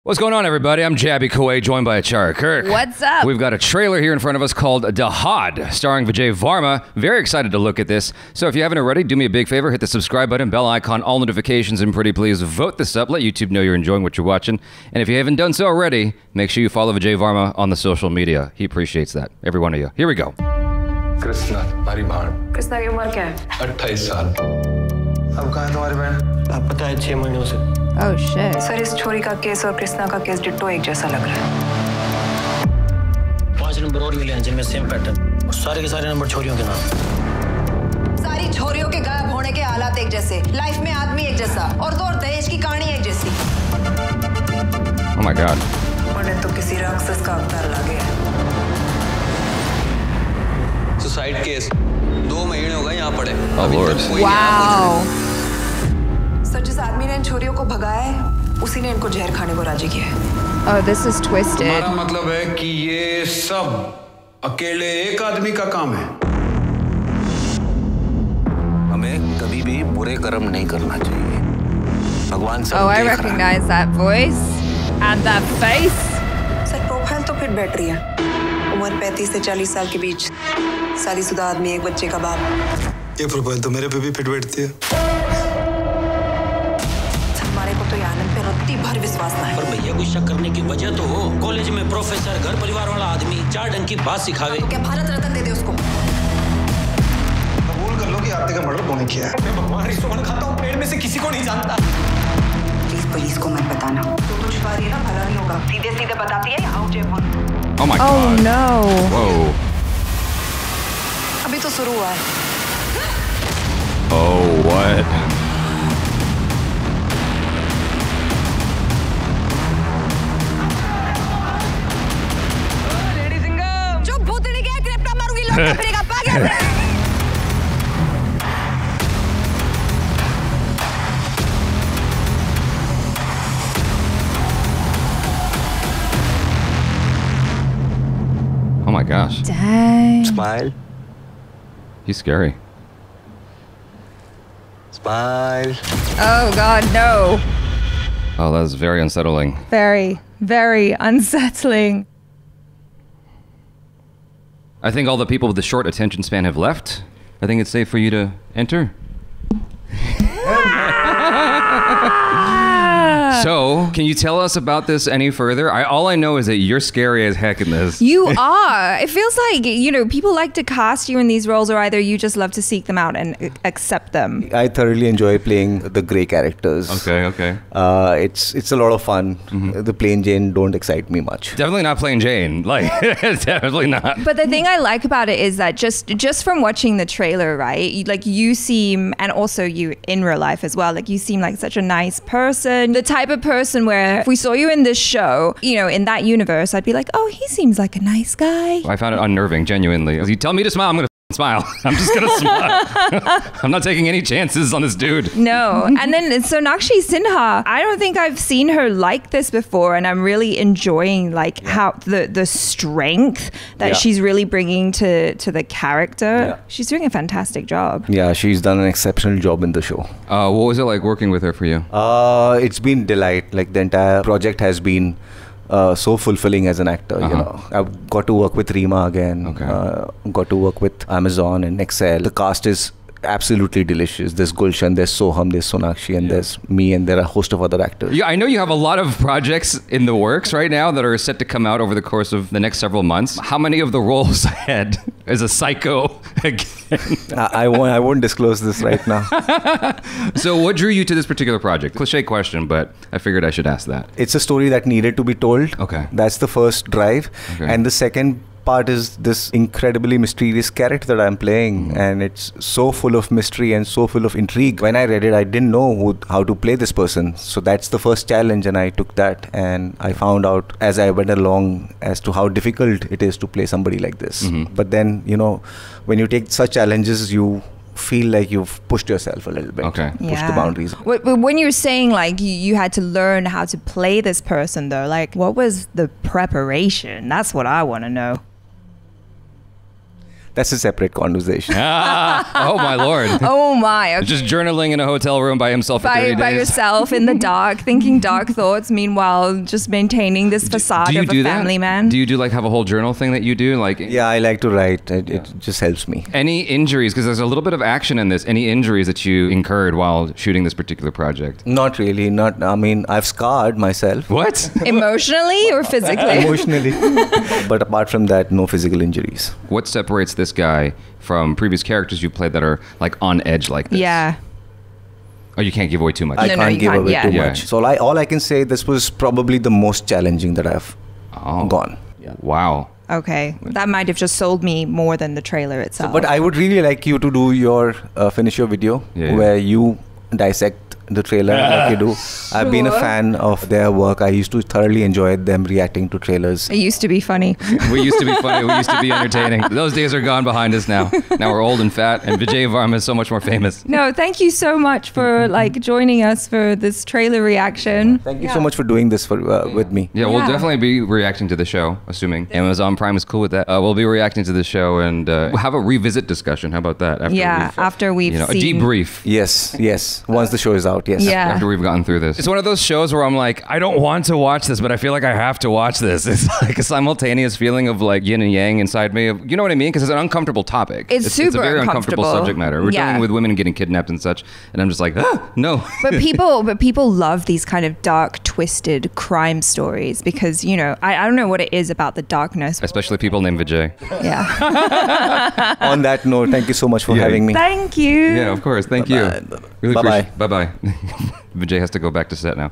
What's going on, everybody? I'm Jaby Koay, joined by Achara Kirk. What's up? We've got a trailer here in front of us called Dahaad, starring Vijay Varma. Very excited to look at this. So if you haven't already, do me a big favor, hit the subscribe button, bell icon, all notifications, and pretty please vote this up. Let YouTube know you're enjoying what you're watching. And if you haven't done so already, make sure you follow Vijay Varma on the social media. He appreciates that. Every one of you. Here we go. Krishna तुम्हारी बहन कृष्णा की उम्र क्या है 28 साल अब कहाँ है तुम्हारी बहन आप पता है 6 महीनों से Oh shit. सर इस छोरी का केस और कृष्णा का केस डिट्टो एक जैसा लग रहा है 5 नंबर और मिले हैं जिनमें सेम पैटर्न सारे के सारे नंबर छोरियों के नाम सारी छोरियों के गायब होने के हालात एक जैसे लाइफ में आदमी एक जैसा और तो और दहेज की कहानी एक जैसी Oh my god. उन्हें तो किसी राक्षस का अवतार लगे है सुसाइड केस 2 महीने हो गए यहाँ पड़े Wow. सर जिस आदमी ने इन छोरियों को भगाया है उसी ने इनको जहर खाने को राजी किया है Oh, this is twisted. तुम्हारा मतलब है कि ये सब अकेले एक आदमी का काम है हमें कभी भी बुरे कर्म नहीं करना चाहिए भगवान सब Oh, I देख रहा है recognize that voice and that face. Sir profile तो फिट बैठ रही है उम्र 35 से 40 साल के बीच शादीशुदा आदमी एक बच्चे का बाप ये प्रोफाइल तो मेरे पे भी फिट बैठती है हमारे को तो ये आनंद पे रत्ती भर विश्वास ना है पर भैया कोई शक करने की वजह तो हो कॉलेज में प्रोफेसर घर परिवार वाला आदमी 4 ढंग की बात सिखावे क्या भारत रत्न दे दे उसको कबूल कर लो कि आरती का मर्डर तूने किया है मैं भगवान रिश्वत खाता हूँ पेड़ में से किसी को नहीं जानता प्लीज पुलिस को मत बताना तो छुपा रही है ना भला नहीं होगा सीधे सीधे बताती है how J phone Oh my Oh god. no. Whoa. अभी तो शुरू हुआ है Oh, what? जो भूतनी के क्रिप्टा मारूंगी लौट फिरेगा पागल Oh my gosh. Dang. Smile He's scary. Smile Oh god, no. Oh, that was very unsettling. Very, very unsettling. I think all the people with the short attention span have left. I think it's safe for you to enter. So, can you tell us about this any further? All I know is that you're scary as heck in this. You are. It feels like, you know, people like to cast you in these roles, or either you just love to seek them out and accept them. I thoroughly enjoy playing the grey characters. Okay. It's a lot of fun. The plain Jane don't excite me much. Definitely not plain Jane. Like, definitely not. But the thing I like about it is that just from watching the trailer, right? Like you seem, and also you in real life as well, like you seem like such a nice person. The type of person where if we saw you in this show, you know, in that universe, I'd be like, oh, he seems like a nice guy. I found it unnerving, genuinely. If you tell me to smile, I'm going to smile. I'm just going to smile. I'm not taking any chances on this dude. No. And then Sonakshi Sinha, I don't think I've seen her like this before, and I'm really enjoying like how the strength that she's really bringing to the character. Yeah. She's doing a fantastic job. Yeah, she's done an exceptional job in the show. What was it like working with her for you? It's been delight. Like the entire project has been so fulfilling as an actor. You know, I've got to work with Rima again. Got to work with Amazon and Excel. The cast is absolutely delicious. There's Gulshan, there's Soham, there's Sonakshi, and there's me, and there are a host of other actors. Yeah, I know you have a lot of projects in the works right now that are set to come out over the course of the next several months. How many of the roles ahead is a psycho again? I won't disclose this right now. So what drew you to this particular project? Cliche question, but I figured I should ask that. It's a story that needed to be told. Okay. That's the first drive. Okay. And the second part is this incredibly mysterious character that I'm playing, and it's so full of mystery and so full of intrigue. When I read it, I didn't know how to play this person, so that's the first challenge, and I took that, and I found out as I went along as to how difficult it is to play somebody like this. But then, you know, when you take such challenges, you feel like you've pushed yourself a little bit. Okay. Pushed the boundaries. When you're saying like you had to learn how to play this person though, like what was the preparation? That's what I want to know. That's a separate conversation. Oh my lord. Oh my. Okay. Just journaling in a hotel room by himself for 30 days. By yourself in the dark, thinking dark thoughts, meanwhile just maintaining this facade of a family man. Do you do like have a whole journal thing that you do? Like Yeah, I like to write. It just helps me. Any injuries? Because there's a little bit of action in this. Any injuries that you incurred while shooting this particular project? Not really. Not. I mean, I've scarred myself. What? Emotionally or physically? Emotionally. But apart from that, no physical injuries. What separates this guy from previous characters you played that are like on edge like this? Yeah. Oh, you can't give away too much. I No, can't you give can't, away yeah. too Yeah. much. So all I can say, this was probably the most challenging that I've gone. Yeah. Wow. Okay. That might have just sold me more than the trailer itself. But I would really like you to do your finish your video where you dissect the trailer like you do. I've been a fan of their work. I used to thoroughly enjoy them reacting to trailers. It used to be funny. We used to be funny. We used to be entertaining. Those days are gone behind us now. Now we're old and fat, and Vijay Varma is so much more famous. No, thank you so much for like joining us for this trailer reaction. Thank you so much for doing this with me. Yeah, we'll definitely be reacting to the show, assuming Amazon Prime is cool with that. We'll be reacting to the show and we'll have a revisit discussion. How about that? After we've a seen debrief. Yes. Once the show is out, yes. Yeah. After we've gotten through this. It's one of those shows where I'm like, I don't want to watch this, but I feel like I have to watch this. It's like a simultaneous feeling of like yin and yang inside me. You know what I mean? Because it's an uncomfortable topic. It's super It's a very uncomfortable uncomfortable. subject matter. We're dealing with women getting kidnapped and such, and I'm just like, no. But people love these kind of dark, twisted crime stories because, you know, I don't know what it is about the darkness. Especially people named Vijay. Yeah. On that note, thank you so much for having me. Thank you. Yeah, of course. Thank you. Really Bye-bye. Bye-bye. Vijay has to go back to set now.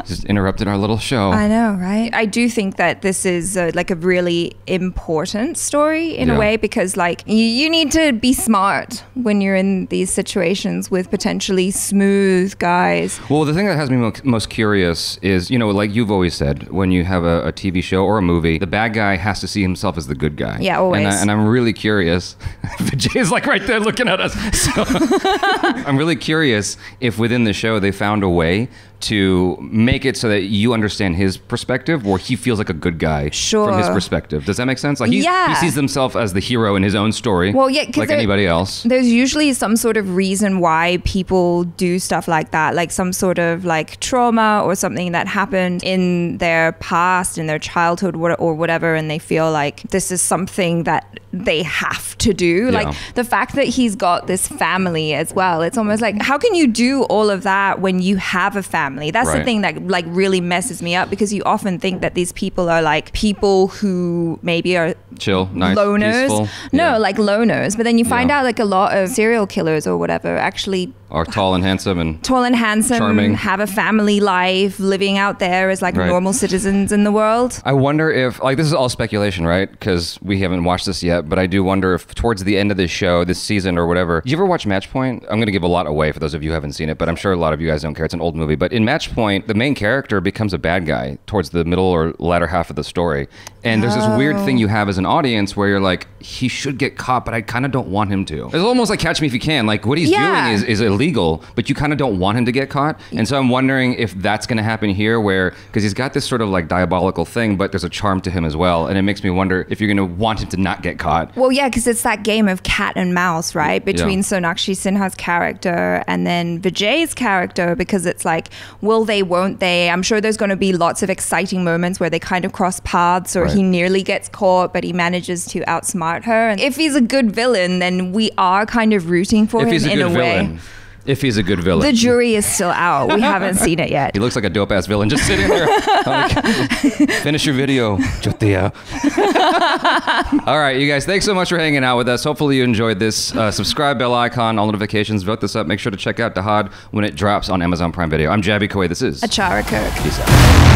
Just interrupted our little show. I know, right? I do think that this is like a really important story in a way because like you need to be smart when you're in these situations with potentially smooth guys. Well, the thing that has me most curious is, you know, like you've always said, when you have a TV show or a movie, the bad guy has to see himself as the good guy. Yeah, always. And I'm really curious. Vijay's like right there looking at us. So I'm really curious if within the show they found a way to make it so that you understand his perspective or he feels like a good guy from his perspective. Does that make sense? Like he sees himself as the hero in his own story, like anybody else. There's usually some sort of reason why people do stuff like that, like some sort of like trauma or something that happened in their past, in their childhood or whatever, and they feel like this is something that they have to do. Like the fact that he's got this family as well, it's almost like, how can you do all of that when you have a family? That's the thing that like really messes me up because you often think that these people are like people who maybe are chill, nice, loners. peaceful. No, like loners. But then you find out like a lot of serial killers or whatever actually are tall and handsome, charming, have a family life, living out there as like normal citizens in the world. I wonder if, like, this is all speculation, right? Because we haven't watched this yet, but I do wonder if towards the end of this show, this season or whatever, you ever watch Match Point? I'm going to give a lot away for those of you who haven't seen it, but I'm sure a lot of you guys don't care. It's an old movie. But in Match Point, the main character becomes a bad guy towards the middle or latter half of the story. And there's this weird thing you have as an audience where you're like, he should get caught, but I kind of don't want him to. It's almost like Catch Me If You Can. Like, what he's doing is illegal, but you kind of don't want him to get caught. And so I'm wondering if that's going to happen here where, because he's got this sort of like diabolical thing, but there's a charm to him as well. And it makes me wonder if you're going to want him to not get caught. Well, yeah, because it's that game of cat and mouse, right? Between Sonakshi Sinha's character and then Vijay's character, because it's like, will they, won't they? I'm sure there's going to be lots of exciting moments where they kind of cross paths or he nearly gets caught, but he manages to outsmart her. And if he's a good villain, then we are kind of rooting for him in a way. If he's a good villain. The jury is still out. We haven't seen it yet. He looks like a dope-ass villain just sitting there. Like, finish your video, Jyotiya. All right, you guys, thanks so much for hanging out with us. Hopefully you enjoyed this. Subscribe, bell icon, all notifications. Vote this up. Make sure to check out Dahaad when it drops on Amazon Prime Video. I'm Jaby Koay. This is Achara Kirk. Peace out.